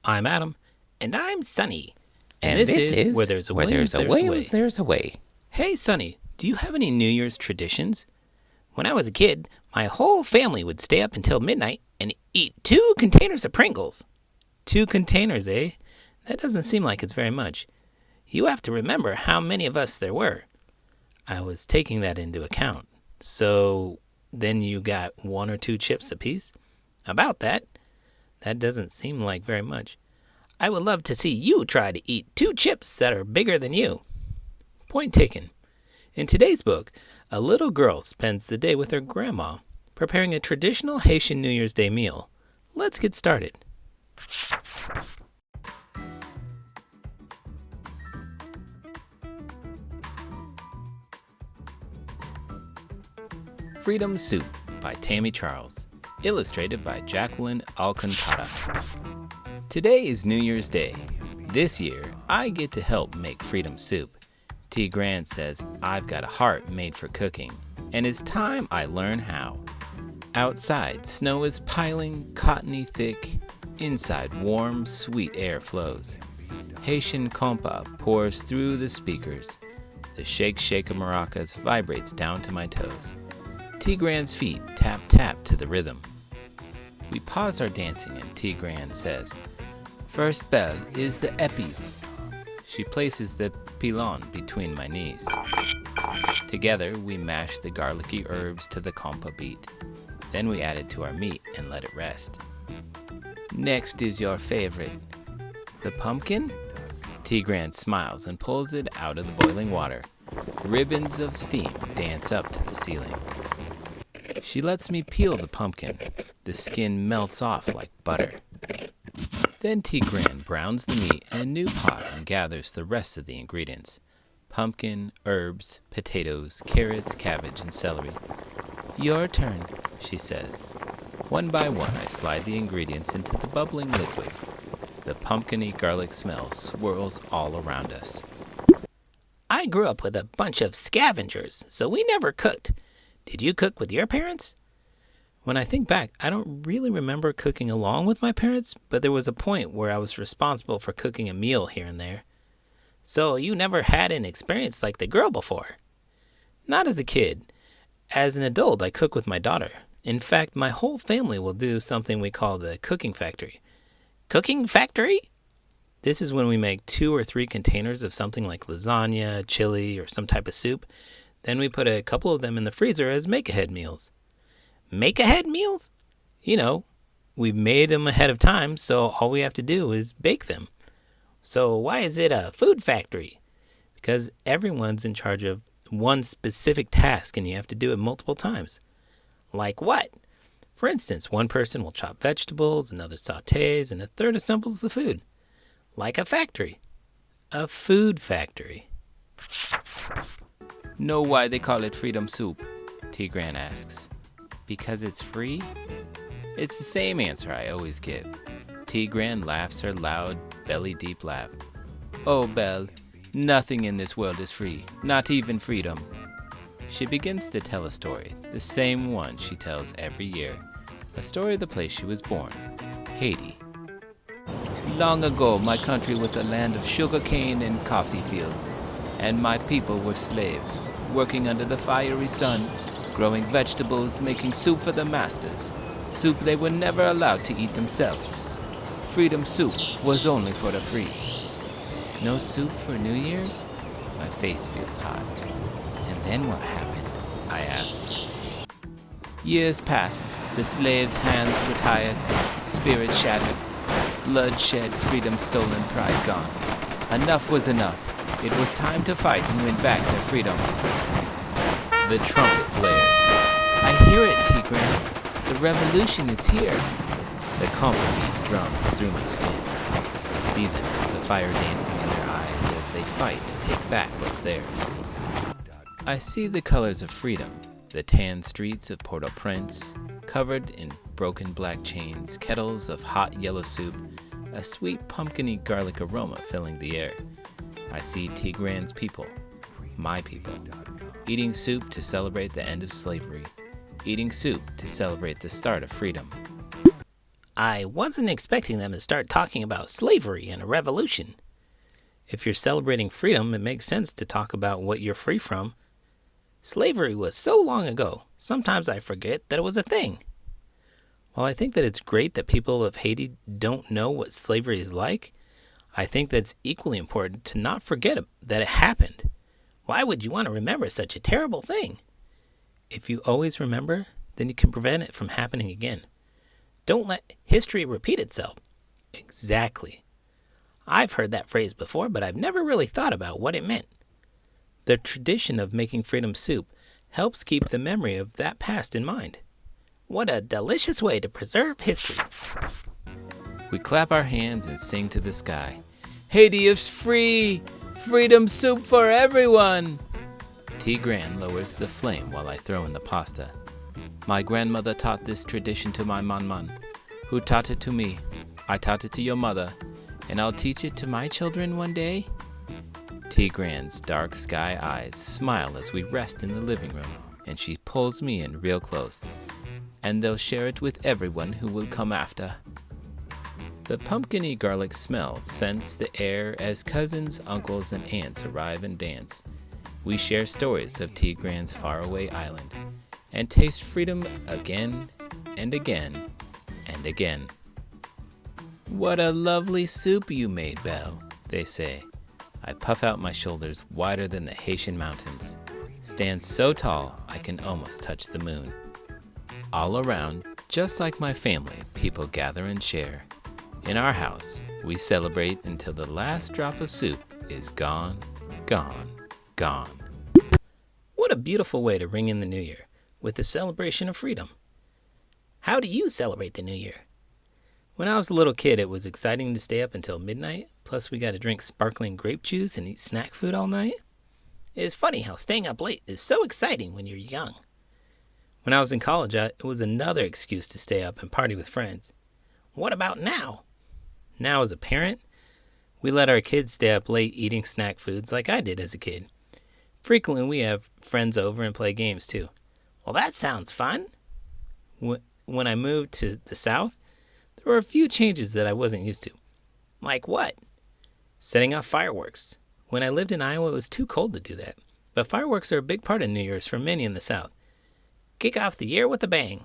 I'm Adam. And I'm Sunny. And this is Where There's a Williams, There's a Way. Hey, Sunny, do you have any New Year's traditions? When I was a kid, my whole family would stay up until midnight and eat 2 containers of Pringles. 2 containers, eh? That doesn't seem like it's very much. You have to remember how many of us there were. I was taking that into account. So then you got 1 or 2 chips apiece? About that. That doesn't seem like very much. I would love to see you try to eat 2 chips that are bigger than you. Point taken. In today's book, a little girl spends the day with her grandma, preparing a traditional Haitian New Year's Day meal. Let's get started. Freedom Soup by Tami Charles. Illustrated by Jacqueline Alcántara. Today is New Year's Day. This year, I get to help make Freedom Soup. T. Grant says I've got a heart made for cooking, and it's time I learn how. Outside, snow is piling, cottony thick. Inside, warm, sweet air flows. Haitian compa pours through the speakers. The shake shake of maracas vibrates down to my toes. T. Grand's feet tap tap to the rhythm. We pause our dancing and T. Grand says, "First bell is the epis." She places the pilon between my knees. Together we mash the garlicky herbs to the compa beat. Then we add it to our meat and let it rest. Next is your favorite. The pumpkin? T. Grand smiles and pulls it out of the boiling water. Ribbons of steam dance up to the ceiling. She lets me peel the pumpkin. The skin melts off like butter. Then T. Grand browns the meat in a new pot and gathers the rest of the ingredients. Pumpkin, herbs, potatoes, carrots, cabbage, and celery. "Your turn," she says. One by one, I slide the ingredients into the bubbling liquid. The pumpkin-y garlic smell swirls all around us. I grew up with a bunch of scavengers, so we never cooked. Did you cook with your parents? When I think back, I don't really remember cooking along with my parents, but there was a point where I was responsible for cooking a meal here and there. So you never had an experience like the girl before? Not as a kid. As an adult, I cook with my daughter. In fact, my whole family will do something we call the cooking factory. Cooking factory? This is when we make 2 or 3 containers of something like lasagna, chili, or some type of soup. Then we put a couple of them in the freezer as make-ahead meals. Make-ahead meals? You know, we've made them ahead of time, so all we have to do is bake them. So why is it a food factory? Because everyone's in charge of one specific task and you have to do it multiple times. Like what? For instance, one person will chop vegetables, another sautés, and a third assembles the food. Like a factory. A food factory. Know why they call it Freedom Soup? T. Grant asks. Because it's free? It's the same answer I always give. T. Grant laughs her loud, belly-deep laugh. Oh, Belle, nothing in this world is free, not even freedom. She begins to tell a story, the same one she tells every year. A story of the place she was born, Haiti. Long ago, my country was a land of sugarcane and coffee fields, and my people were slaves, working under the fiery sun, growing vegetables, making soup for the masters, soup they were never allowed to eat themselves. Freedom Soup was only for the free. No soup for New Year's? My face feels hot. And then what happened? I asked. Years passed, the slaves' hands were tired, spirits shattered, blood shed, freedom stolen, pride gone. Enough was enough. It was time to fight and win back their freedom. The trumpet blares. I hear it, T. Grant. The revolution is here. The compa drums through my skin. I see them, the fire dancing in their eyes as they fight to take back what's theirs. I see the colors of freedom, the tan streets of Port-au-Prince, covered in broken black chains, kettles of hot yellow soup, a sweet pumpkin-y garlic aroma filling the air. I see T. Grand's people, my people, eating soup to celebrate the end of slavery, eating soup to celebrate the start of freedom. I wasn't expecting them to start talking about slavery and a revolution. If you're celebrating freedom, it makes sense to talk about what you're free from. Slavery was so long ago, sometimes I forget that it was a thing. While I think that it's great that people of Haiti don't know what slavery is like, I think that it's equally important to not forget that it happened. Why would you want to remember such a terrible thing? If you always remember, then you can prevent it from happening again. Don't let history repeat itself. Exactly. I've heard that phrase before, but I've never really thought about what it meant. The tradition of making freedom soup helps keep the memory of that past in mind. What a delicious way to preserve history. We clap our hands and sing to the sky. Haiti is free! Freedom soup for everyone! Tigran lowers the flame while I throw in the pasta. My grandmother taught this tradition to my manman, who taught it to me. I taught it to your mother, and I'll teach it to my children one day. Tigran's dark sky eyes smile as we rest in the living room, and she pulls me in real close. And they'll share it with everyone who will come after. The pumpkin-y garlic smell scents the air as cousins, uncles, and aunts arrive and dance. We share stories of Tigran's faraway island, and taste freedom again and again and again. What a lovely soup you made, Belle, they say. I puff out my shoulders wider than the Haitian mountains, stand so tall I can almost touch the moon. All around, just like my family, people gather and share. In our house, we celebrate until the last drop of soup is gone, gone, gone. What a beautiful way to ring in the new year, with the celebration of freedom. How do you celebrate the new year? When I was a little kid, it was exciting to stay up until midnight, plus we got to drink sparkling grape juice and eat snack food all night. It's funny how staying up late is so exciting when you're young. When I was in college, it was another excuse to stay up and party with friends. What about now? Now, as a parent, we let our kids stay up late eating snack foods like I did as a kid. Frequently, we have friends over and play games, too. Well, that sounds fun. When I moved to the South, there were a few changes that I wasn't used to. Like what? Setting off fireworks. When I lived in Iowa, it was too cold to do that. But fireworks are a big part of New Year's for many in the South. Kick off the year with a bang.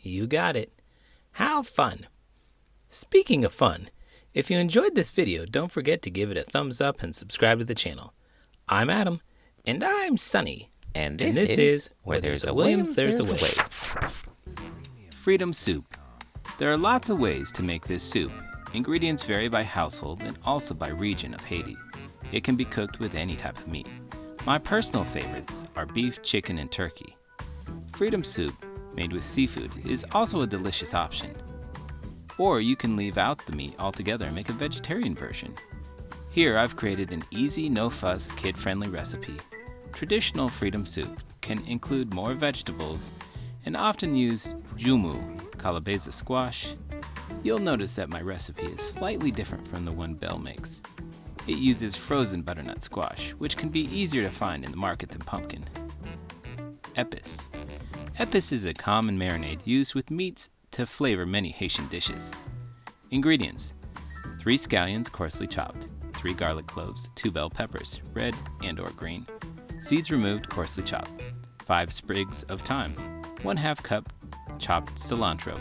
You got it. How fun. Speaking of fun, if you enjoyed this video, don't forget to give it a thumbs up and subscribe to the channel. I'm Adam. And I'm Sunny. And this is Where There's a Williams, There's a Way. Freedom soup. There are lots of ways to make this soup. Ingredients vary by household and also by region of Haiti. It can be cooked with any type of meat. My personal favorites are beef, chicken, and turkey. Freedom soup, made with seafood, is also a delicious option. Or you can leave out the meat altogether and make a vegetarian version. Here I've created an easy, no-fuss, kid-friendly recipe. Traditional freedom soup can include more vegetables and often use jumu, calabaza squash. You'll notice that my recipe is slightly different from the one Belle makes. It uses frozen butternut squash, which can be easier to find in the market than pumpkin. Epis. Epis is a common marinade used with meats to flavor many Haitian dishes. Ingredients: 3 scallions coarsely chopped, 3 garlic cloves, 2 bell peppers, red and/or green, seeds removed coarsely chopped, 5 sprigs of thyme, 1/2 cup chopped cilantro,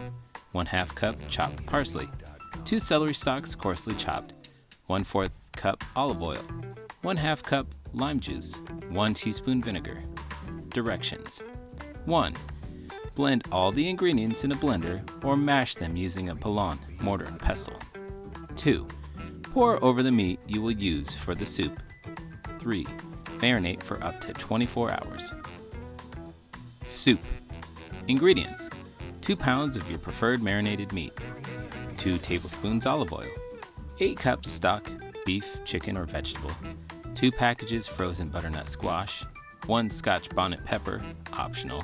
1/2 cup chopped parsley, 2 celery stalks coarsely chopped, 1/4 cup olive oil, 1/2 cup lime juice, 1 teaspoon vinegar. Directions: 1. Blend all the ingredients in a blender or mash them using a pilon, mortar, and pestle. 2. Pour over the meat you will use for the soup. 3. Marinate for up to 24 hours. Soup. Ingredients: 2 pounds of your preferred marinated meat, 2 tablespoons olive oil, 8 cups stock, beef, chicken, or vegetable, 2 packages frozen butternut squash, 1 Scotch bonnet pepper, optional,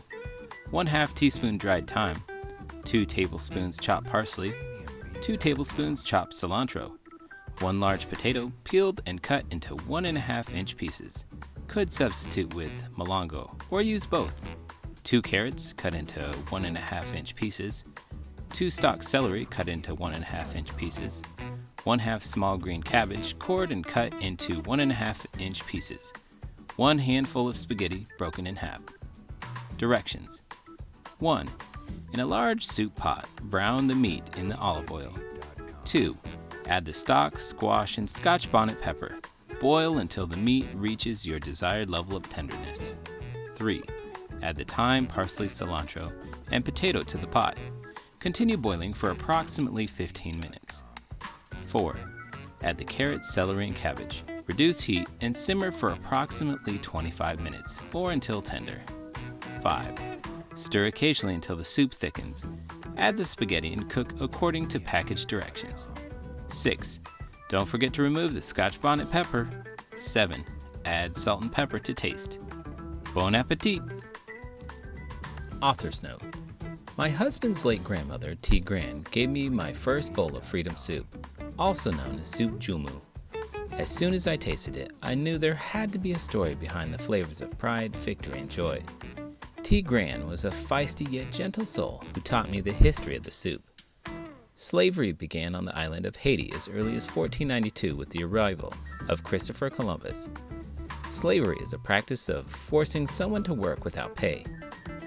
1/2 teaspoon dried thyme, 2 tablespoons chopped parsley, 2 tablespoons chopped cilantro, 1 large potato peeled and cut into 1.5-inch pieces. Could substitute with malongo or use both. 2 carrots cut into 1.5-inch pieces, 2 stalks celery cut into 1.5-inch pieces, 1/2 small green cabbage cored and cut into 1.5-inch pieces, 1 handful of spaghetti broken in half. Directions. 1. In a large soup pot, brown the meat in the olive oil. 2. Add the stock, squash, and Scotch bonnet pepper. Boil until the meat reaches your desired level of tenderness. 3. Add the thyme, parsley, cilantro, and potato to the pot. Continue boiling for approximately 15 minutes. 4. Add the carrots, celery, and cabbage. Reduce heat and simmer for approximately 25 minutes or until tender. 5. Stir occasionally until the soup thickens. Add the spaghetti and cook according to package directions. 6. Don't forget to remove the Scotch bonnet pepper. 7. Add salt and pepper to taste. Bon appetit! Author's note. My husband's late grandmother, T. Gran, gave me my first bowl of freedom soup, also known as soup jumu. As soon as I tasted it, I knew there had to be a story behind the flavors of pride, victory, and joy. T. Gran was a feisty yet gentle soul who taught me the history of the soup. Slavery began on the island of Haiti as early as 1492 with the arrival of Christopher Columbus. Slavery is a practice of forcing someone to work without pay.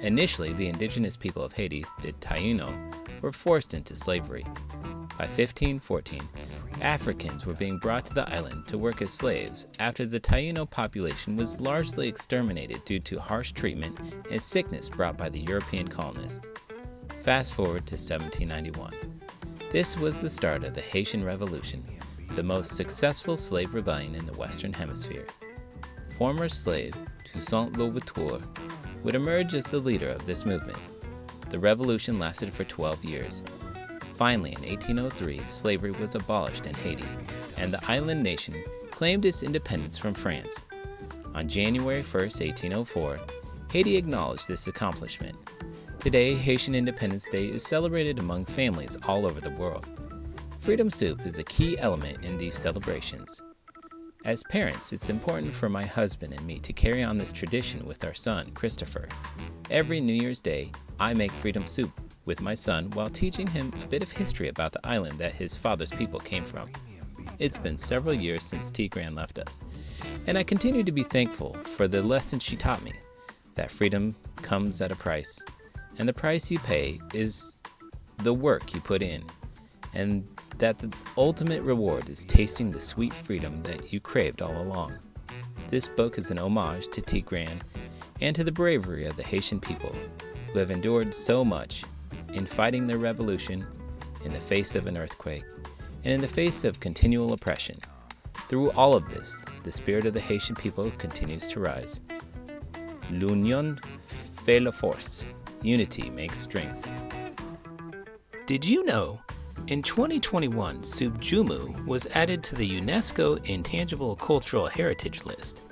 Initially, the indigenous people of Haiti, the Taino, were forced into slavery. By 1514, Africans were being brought to the island to work as slaves after the Taino population was largely exterminated due to harsh treatment and sickness brought by the European colonists. Fast forward to 1791. This was the start of the Haitian Revolution, the most successful slave rebellion in the Western Hemisphere. Former slave Toussaint Louverture would emerge as the leader of this movement. The revolution lasted for 12 years. Finally, in 1803, slavery was abolished in Haiti, and the island nation claimed its independence from France. On January 1, 1804, Haiti acknowledged this accomplishment. Today, Haitian Independence Day is celebrated among families all over the world. Freedom soup is a key element in these celebrations. As parents, it's important for my husband and me to carry on this tradition with our son, Christopher. Every New Year's Day, I make freedom soup with my son while teaching him a bit of history about the island that his father's people came from. It's been several years since T. Gran left us, and I continue to be thankful for the lessons she taught me, that freedom comes at a price, and the price you pay is the work you put in, and that the ultimate reward is tasting the sweet freedom that you craved all along. This book is an homage to T. Gran and to the bravery of the Haitian people who have endured so much in fighting their revolution in the face of an earthquake and in the face of continual oppression. Through all of this, the spirit of the Haitian people continues to rise. L'union fait la force. Unity makes strength. Did you know? In 2021, soup jumu was added to the UNESCO Intangible Cultural Heritage List.